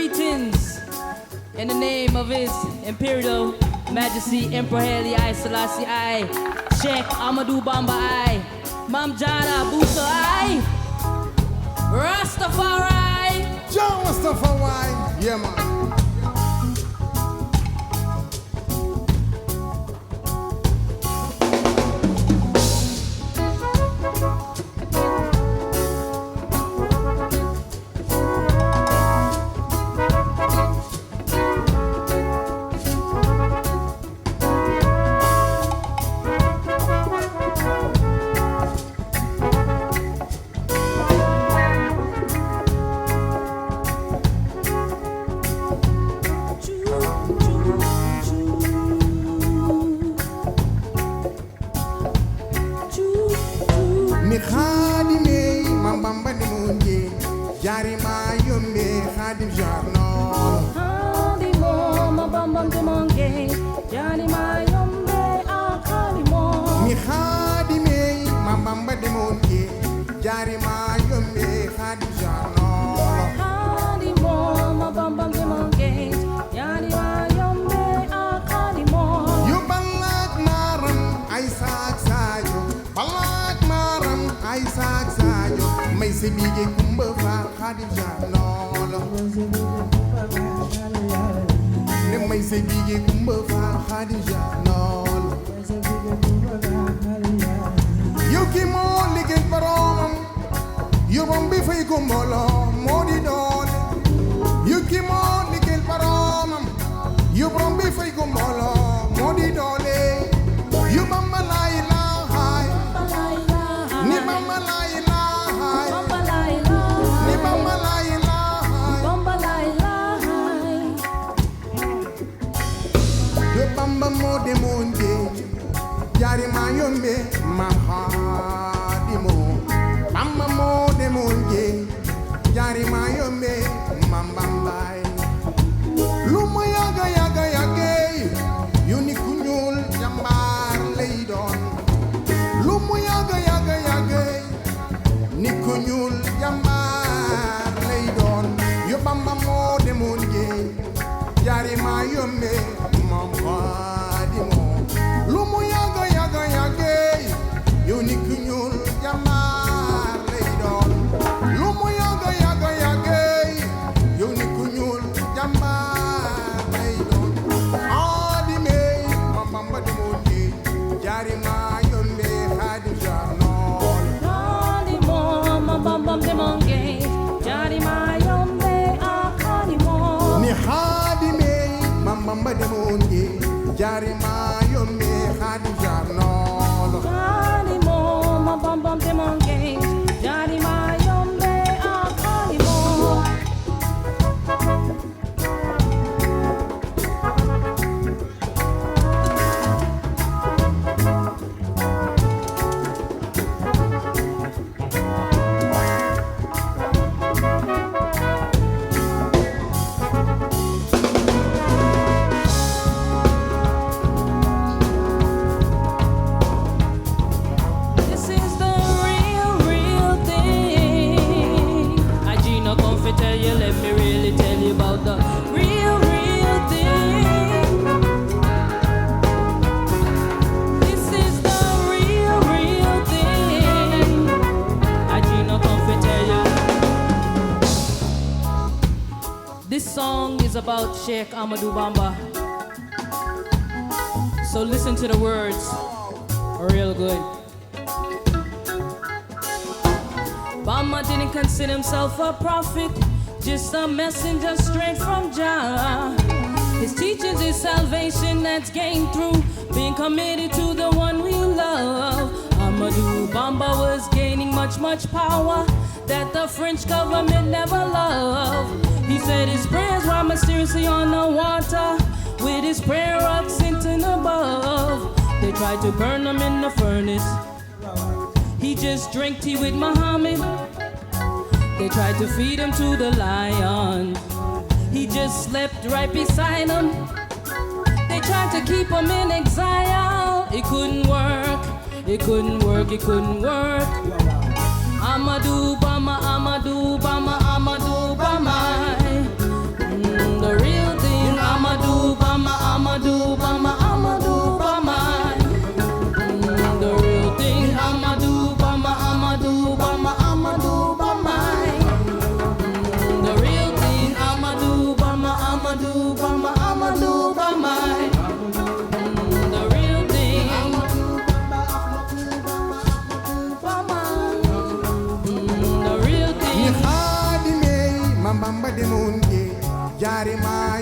Greetings in the name of His Imperial Majesty Emperor Haile I Selassie I, Sheikh Amadou Bamba I, Mam Jara Busa I, Rastafari. John Rastafari, yeah man. About Sheikh Amadou Bamba. So listen to the words, real good. Bamba didn't consider himself a prophet, just a messenger straight from Jah. His teachings is salvation that's gained through being committed to the one we love. Amadou Bamba was gaining much power that the French government never loved. He said his prayers were mysteriously on the water, with his prayer rocks sitting above. They tried to burn him in the furnace. He just drank tea with Muhammad. They tried to feed him to the lion. He just slept right beside him. They tried to keep him in exile. It couldn't work. It couldn't work. It couldn't work. Amadou Bamba, Amadou Bamba, Amadou Bamba. Yarima.